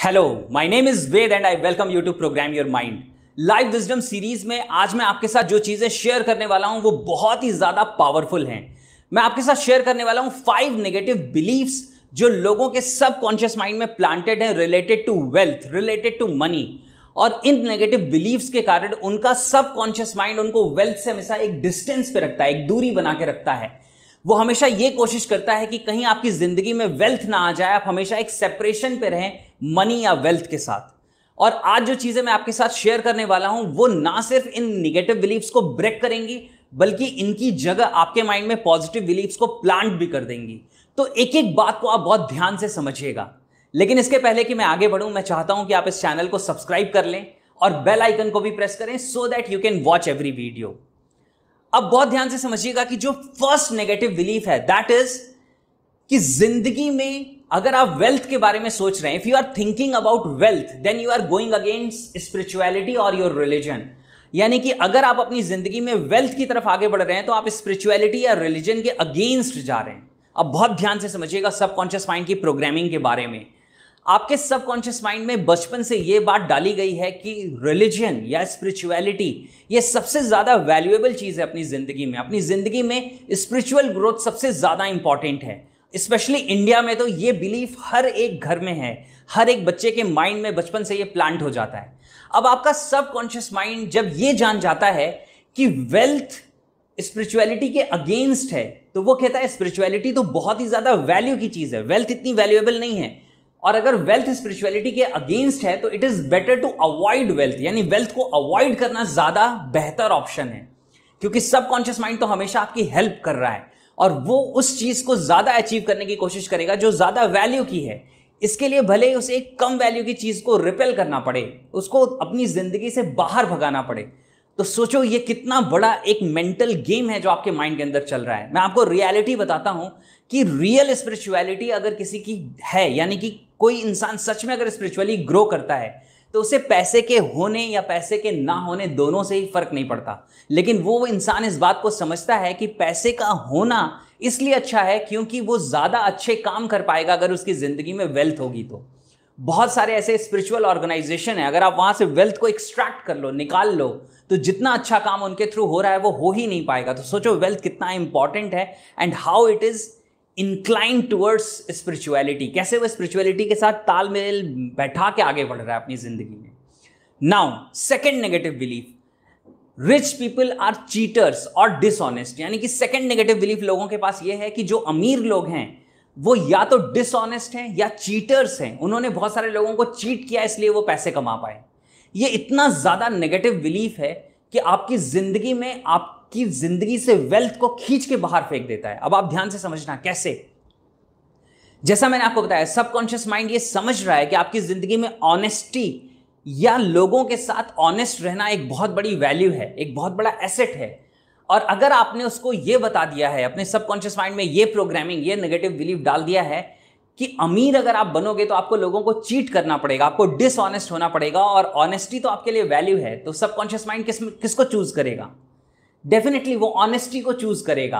Hello, my name is Ved and I welcome you to program your mind. Live wisdom series में आज मैं आपके साथ जो चीजें शेयर करने वाला हूं वो बहुत ही ज्यादा पावरफुल हैं। मैं आपके साथ शेयर करने वाला हूं 5 नेगेटिव बिलीफ्स जो लोगों के सबकॉन्शियस माइंड में प्लांटेड है related to wealth, related to money. और इन नेगेटिव बिलीफ्स के कारण उनका सबकॉन्शियस माइंड उनको वेल्थ से हमेशा एक डिस्टेंस पे रखता है, एक दूरी बना के रखता है। वो हमेशा ये कोशिश करता है कि कहीं आपकी जिंदगी में वेल्थ ना आ जाए, आप हमेशा एक सेपरेशन पे रहें मनी या वेल्थ के साथ। और आज जो चीजें मैं आपके साथ शेयर करने वाला हूं वो ना सिर्फ इन निगेटिव बिलीफ्स को ब्रेक करेंगी बल्कि इनकी जगह आपके माइंड में पॉजिटिव बिलीफ्स को प्लांट भी कर देंगी। तो एक एक बात को आप बहुत ध्यान से समझिएगा। लेकिन इसके पहले कि मैं आगे बढ़ूं, मैं चाहता हूं कि आप इस चैनल को सब्सक्राइब कर लें और बेल आइकन को भी प्रेस करें so that you can watch every video. अब बहुत ध्यान से समझिएगा कि जो फर्स्ट नेगेटिव बिलीफ है दैट इज कि जिंदगी में अगर आप वेल्थ के बारे में सोच रहे हैं, if you are thinking about wealth then you are going against spirituality और योर रिलीजन। यानी कि अगर आप अपनी जिंदगी में वेल्थ की तरफ आगे बढ़ रहे हैं तो आप स्पिरिचुअलिटी या रिलीजन के अगेंस्ट जा रहे हैं। अब बहुत ध्यान से समझिएगा सबकॉन्शियस माइंड की प्रोग्रामिंग के बारे में। आपके सबकॉन्शियस माइंड में बचपन से यह बात डाली गई है कि रिलीजन या स्पिरिचुअलिटी ये सबसे ज्यादा वैल्यूएबल चीज है अपनी जिंदगी में। अपनी जिंदगी में स्पिरिचुअल ग्रोथ सबसे ज्यादा इंपॉर्टेंट है। स्पेशली इंडिया में तो ये बिलीफ हर एक घर में है, हर एक बच्चे के माइंड में बचपन से ये प्लांट हो जाता है। अब आपका सबकॉन्शियस माइंड जब ये जान जाता है कि वेल्थ स्पिरिचुअलिटी के अगेंस्ट है तो वो कहता है स्पिरिचुअलिटी तो बहुत ही ज्यादा वैल्यू की चीज है, वेल्थ इतनी वैल्यूएबल नहीं है। और अगर वेल्थ स्पिरिचुअलिटी के अगेंस्ट है तो it is better to avoid wealth, यानी वेल्थ को अवॉइड करना ज्यादा बेहतर ऑप्शन है। क्योंकि सबकॉन्शियस माइंड तो हमेशा आपकी हेल्प कर रहा है और वो उस चीज को ज्यादा अचीव करने की कोशिश करेगा जो ज्यादा वैल्यू की है। इसके लिए भले ही उसे एक कम वैल्यू की चीज को रिपेल करना पड़े, उसको अपनी जिंदगी से बाहर भगाना पड़े। तो सोचो ये कितना बड़ा एक मेंटल गेम है जो आपके माइंड के अंदर चल रहा है। मैं आपको रियलिटी बताता हूं कि रियल स्पिरिचुअलिटी अगर किसी की है, यानी कि कोई इंसान सच में अगर स्पिरिचुअली ग्रो करता है तो उसे पैसे के होने या पैसे के ना होने दोनों से ही फर्क नहीं पड़ता। लेकिन वो इंसान इस बात को समझता है कि पैसे का होना इसलिए अच्छा है क्योंकि वो ज्यादा अच्छे काम कर पाएगा अगर उसकी जिंदगी में वेल्थ होगी। तो बहुत सारे ऐसे स्पिरिचुअल ऑर्गेनाइजेशन है, अगर आप वहां से वेल्थ को एक्सट्रैक्ट कर लो, निकाल लो, तो जितना अच्छा काम उनके थ्रू हो रहा है वो हो ही नहीं पाएगा। तो सोचो वेल्थ कितना इंपॉर्टेंट है and how it is incline towards spirituality, कैसे वो स्पिरिचुअलिटी के साथ तालमेल बैठा के आगे बढ़ रहा है अपनी जिंदगी में। Now second negative belief, rich people are cheaters और डिसऑनेस्ट। यानी कि सेकंड नेगेटिव बिलीफ लोगों के पास ये है कि जो अमीर लोग हैं वो या तो डिसऑनेस्ट हैं या चीटर्स हैं। उन्होंने बहुत सारे लोगों को चीट किया इसलिए वो पैसे कमा पाए। ये इतना ज्यादा नेगेटिव बिलीफ है कि आपकी जिंदगी में आपकी जिंदगी से वेल्थ को खींच के बाहर फेंक देता है। अब आप ध्यान से समझना कैसे। जैसा मैंने आपको बताया, सबकॉन्शियस माइंड ये समझ रहा है कि आपकी जिंदगी में ऑनेस्टी या लोगों के साथ ऑनेस्ट रहना एक बहुत बड़ी वैल्यू है, एक बहुत बड़ा एसेट है। और अगर आपने उसको ये बता दिया है, अपने सबकॉन्शियस माइंड में ये प्रोग्रामिंग, ये नेगेटिव बिलीफ डाल दिया है कि अमीर अगर आप बनोगे तो आपको लोगों को चीट करना पड़ेगा, आपको डिसऑनेस्ट होना पड़ेगा और ऑनेस्टी तो आपके लिए वैल्यू है, तो सबकॉन्शियस माइंड किसको चूज करेगा? डेफिनेटली वो ऑनेस्टी को चूज करेगा।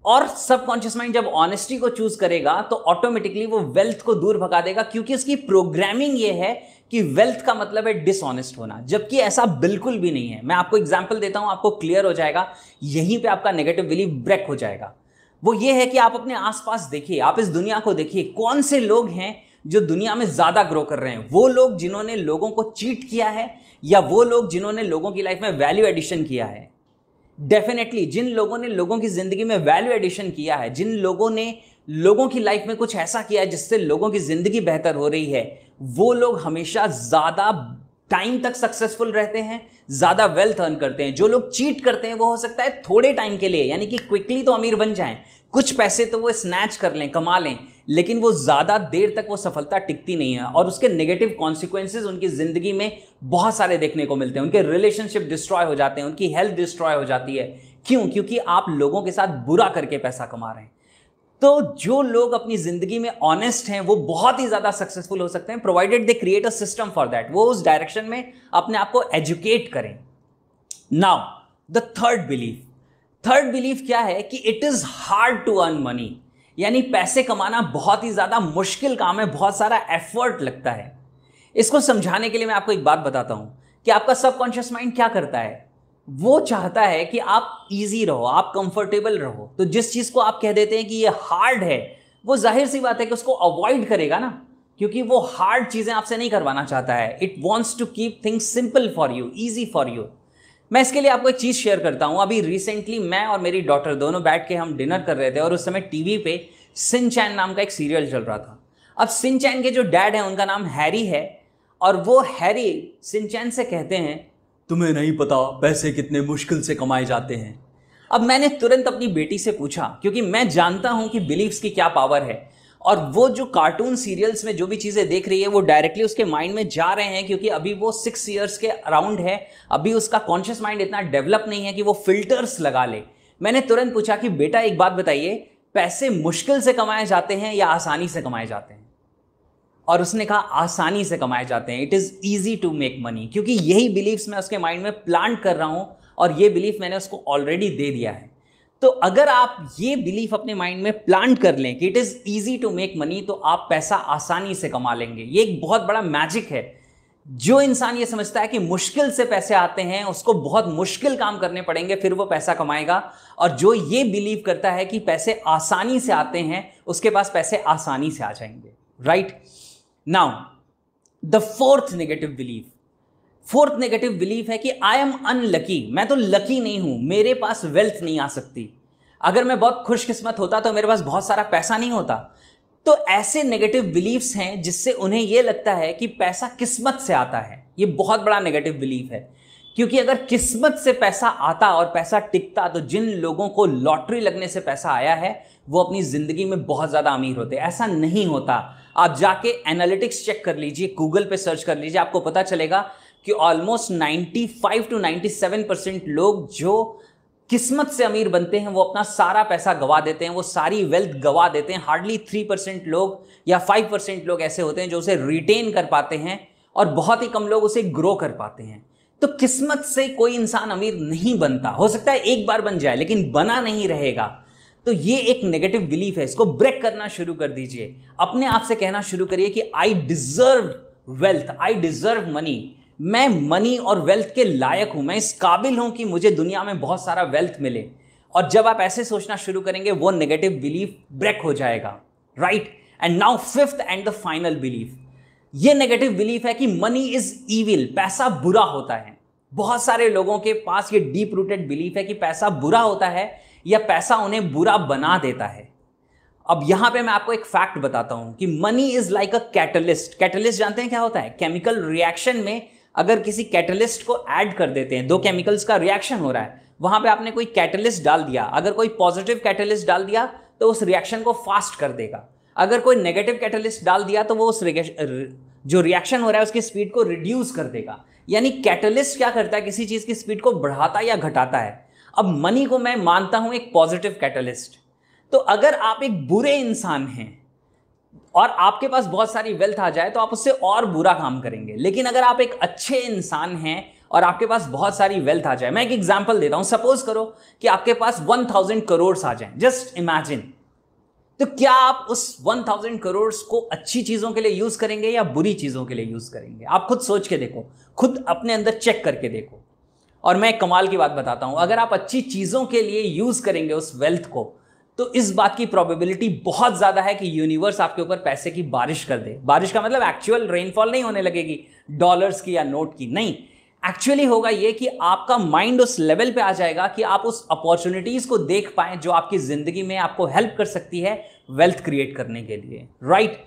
और सबकॉन्शियस माइंड जब ऑनेस्टी को चूज करेगा तो ऑटोमेटिकली वो वेल्थ को दूर भगा देगा, क्योंकि उसकी प्रोग्रामिंग ये है कि वेल्थ का मतलब है डिसऑनेस्ट होना, जबकि ऐसा बिल्कुल भी नहीं है। मैं आपको एग्जांपल देता हूं, आपको क्लियर हो जाएगा, यहीं पे आपका नेगेटिव बिलीफ ब्रेक हो जाएगा। वो ये है कि आप अपने आसपास देखिए, आप इस दुनिया को देखिए, कौन से लोग हैं जो दुनिया में ज्यादा ग्रो कर रहे हैं? वो लोग जिन्होंने लोगों को चीट किया है या वो लोग जिन्होंने लोगों की लाइफ में वैल्यू एडिशन किया है? डेफिनेटली जिन लोगों ने लोगों की जिंदगी में वैल्यू एडिशन किया है, जिन लोगों ने लोगों की लाइफ में कुछ ऐसा किया है जिससे लोगों की जिंदगी बेहतर हो रही है, वो लोग हमेशा ज्यादा टाइम तक सक्सेसफुल रहते हैं, ज्यादा वेल्थ अर्न करते हैं। जो लोग चीट करते हैं वो हो सकता है थोड़े टाइम के लिए, यानी कि क्विकली तो अमीर बन जाएं, कुछ पैसे तो वो स्नैच कर लें, कमा लें, लेकिन वो ज्यादा देर तक वो सफलता टिकती नहीं है और उसके नेगेटिव कॉन्सिक्वेंसेज उनकी जिंदगी में बहुत सारे देखने को मिलते हैं। उनके रिलेशनशिप डिस्ट्रॉय हो जाते हैं, उनकी हेल्थ डिस्ट्रॉय हो जाती है। क्यों? क्योंकि आप लोगों के साथ बुरा करके पैसा कमा रहे हैं। तो जो लोग अपनी जिंदगी में ऑनेस्ट हैं वो बहुत ही ज्यादा सक्सेसफुल हो सकते हैं, provided they create a system for that. वो उस डायरेक्शन में अपने आप को एजुकेट करें। नाउ द थर्ड बिलीफ क्या है कि it is hard to earn money, यानी पैसे कमाना बहुत ही ज्यादा मुश्किल काम है, बहुत सारा एफर्ट लगता है। इसको समझाने के लिए मैं आपको एक बात बताता हूं कि आपका सबकॉन्शियस माइंड क्या करता है। वो चाहता है कि आप इजी रहो, आप कंफर्टेबल रहो। तो जिस चीज को आप कह देते हैं कि ये हार्ड है, वो जाहिर सी बात है कि उसको अवॉइड करेगा ना, क्योंकि वो हार्ड चीजें आपसे नहीं करवाना चाहता है। It wants to keep things simple for you, easy for you. मैं इसके लिए आपको एक चीज शेयर करता हूं। अभी रिसेंटली मैं और मेरी डॉटर दोनों बैठ के हम डिनर कर रहे थे और उस समय टीवी पे शिनचैन नाम का एक सीरियल चल रहा था। अब शिनचैन के जो डैड हैं उनका नाम हैरी है, और वो हैरी शिनचैन से कहते हैं, तुम्हें नहीं पता पैसे कितने मुश्किल से कमाए जाते हैं। अब मैंने तुरंत अपनी बेटी से पूछा, क्योंकि मैं जानता हूं कि बिलीव्स की क्या पावर है, और वो जो कार्टून सीरियल्स में जो भी चीजें देख रही है वो डायरेक्टली उसके माइंड में जा रहे हैं, क्योंकि अभी वो 6 इयर्स के अराउंड है। अभी उसका कॉन्शियस माइंड इतना डेवलप नहीं है कि वो फिल्टर्स लगा ले। मैंने तुरंत पूछा कि बेटा एक बात बताइए, पैसे मुश्किल से कमाए जाते हैं या आसानी से कमाए जाते हैं? और उसने कहा आसानी से कमाए जाते हैं। It is easy to make money, क्योंकि यही बिलीव्स मैं उसके माइंड में प्लांट कर रहा हूं और ये बिलीफ मैंने उसको ऑलरेडी दे दिया है। तो अगर आप ये बिलीफ अपने माइंड में प्लांट कर लें कि it is easy to make money, तो आप पैसा आसानी से कमा लेंगे। ये एक बहुत बड़ा मैजिक है। जो इंसान ये समझता है कि मुश्किल से पैसे आते हैं, उसको बहुत मुश्किल काम करने पड़ेंगे फिर वो पैसा कमाएगा, और जो ये बिलीव करता है कि पैसे आसानी से आते हैं, उसके पास पैसे आसानी से आ जाएंगे। Right now the fourth negative belief है कि आई एम अनलकी। मैं तो लकी नहीं हूं, मेरे पास वेल्थ नहीं आ सकती। अगर मैं बहुत खुशकिस्मत होता तो मेरे पास बहुत सारा पैसा नहीं होता। तो ऐसे नेगेटिव बिलीफ्स हैं जिससे उन्हें यह लगता है कि पैसा किस्मत से आता है। यह बहुत बड़ा नेगेटिव बिलीफ है, क्योंकि अगर किस्मत से पैसा आता और पैसा टिकता, तो जिन लोगों को लॉटरी लगने से पैसा आया है वो अपनी जिंदगी में बहुत ज्यादा अमीर होते। ऐसा नहीं होता। आप जाके एनालिटिक्स चेक कर लीजिए, गूगल पे सर्च कर लीजिए, आपको पता चलेगा कि ऑलमोस्ट 95 to 97% लोग जो किस्मत से अमीर बनते हैं वो अपना सारा पैसा गवा देते हैं, वो सारी वेल्थ गवा देते हैं। हार्डली 3% लोग या 5% लोग ऐसे होते हैं जो उसे रिटेन कर पाते हैं, और बहुत ही कम लोग उसे ग्रो कर पाते हैं। तो किस्मत से कोई इंसान अमीर नहीं बनता। हो सकता है एक बार बन जाए, लेकिन बना नहीं रहेगा। तो ये एक नेगेटिव बिलीफ है, इसको ब्रेक करना शुरू कर दीजिए। अपने आप से कहना शुरू करिए कि I deserve wealth, I deserve money. मैं मनी और वेल्थ के लायक हूं, मैं इस काबिल हूं कि मुझे दुनिया में बहुत सारा वेल्थ मिले। और जब आप ऐसे सोचना शुरू करेंगे, वो नेगेटिव बिलीफ ब्रेक हो जाएगा। Right and now fifth and the final belief, ये नेगेटिव बिलीफ है कि मनी इज इविल, पैसा बुरा होता है। बहुत सारे लोगों के पास ये डीप रूटेड बिलीफ है कि पैसा बुरा होता है या पैसा उन्हें बुरा बना देता है। अब यहां पे मैं आपको एक फैक्ट बताता हूं कि money is like a catalyst. Catalyst जानते हैं क्या होता है? केमिकल रिएक्शन में अगर किसी कैटलिस्ट को ऐड कर देते हैं, दो केमिकल्स का रिएक्शन हो रहा है, वहां पे आपने कोई कैटलिस्ट डाल दिया, अगर कोई पॉजिटिव कैटलिस्ट डाल दिया तो उस रिएक्शन को फास्ट कर देगा। अगर कोई नेगेटिव कैटलिस्ट डाल दिया तो वो उस जो रिएक्शन हो रहा है उसकी स्पीड को रिड्यूस कर देगा। यानी कैटलिस्ट क्या करता है? किसी चीज की स्पीड को बढ़ाता या घटाता है। अब मनी को मैं मानता हूं एक पॉजिटिव कैटलिस्ट। तो अगर आप एक बुरे इंसान हैं और आपके पास बहुत सारी वेल्थ आ जाए तो आप उससे और बुरा काम करेंगे। लेकिन अगर आप एक अच्छे इंसान हैं और आपके पास बहुत सारी वेल्थ आ जाए, मैं एक एग्जांपल देता हूं। सपोज करो कि आपके पास 1000 करोड़ आ जाए, जस्ट इमेजिन। तो क्या आप उस 1000 करोड़ को अच्छी चीजों के लिए यूज करेंगे या बुरी चीजों के लिए यूज करेंगे? आप खुद सोच के देखो, खुद अपने अंदर चेक करके देखो। और मैं एक कमाल की बात बताता हूं, अगर आप अच्छी चीजों के लिए यूज करेंगे उस वेल्थ को, तो इस बात की प्रोबेबिलिटी बहुत ज्यादा है कि यूनिवर्स आपके ऊपर पैसे की बारिश कर दे। बारिश का मतलब एक्चुअल रेनफॉल नहीं होने लगेगी डॉलर्स की या नोट की, नहीं। एक्चुअली होगा ये कि आपका माइंड उस लेवल पे आ जाएगा कि आप उस अपॉर्चुनिटीज को देख पाएं जो आपकी जिंदगी में आपको हेल्प कर सकती है वेल्थ क्रिएट करने के लिए। राइट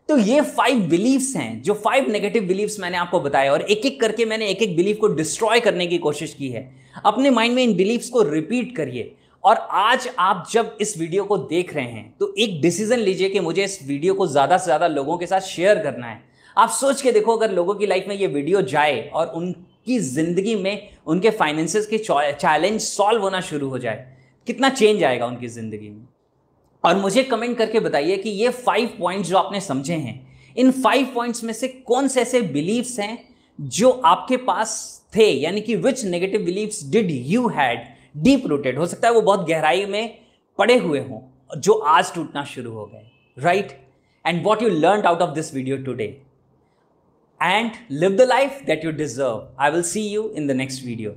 तो ये 5 बिलीव्स हैं, जो 5 नेगेटिव बिलीव्स मैंने आपको बताया, और एक एक करके मैंने एक एक बिलीफ को डिस्ट्रॉय करने की कोशिश की है। अपने माइंड में इन बिलीव्स को रिपीट करिए। और आज आप जब इस वीडियो को देख रहे हैं तो एक डिसीजन लीजिए कि मुझे इस वीडियो को ज्यादा से ज्यादा लोगों के साथ शेयर करना है। आप सोच के देखो, अगर लोगों की लाइफ में ये वीडियो जाए और उनकी जिंदगी में उनके फाइनेंसेस के चैलेंज सॉल्व होना शुरू हो जाए, कितना चेंज आएगा उनकी जिंदगी में। और मुझे कमेंट करके बताइए कि ये 5 पॉइंट्स जो आपने समझे हैं, इन 5 पॉइंट्स में से कौन से ऐसे बिलीव्स हैं जो आपके पास थे, यानी कि which negative beliefs did you had deep rooted. हो सकता है वो बहुत गहराई में पड़े हुए हों जो आज टूटना शुरू हो गए। Right and what you learned out of this video today, and live the life that you deserve. I will see you in the next video.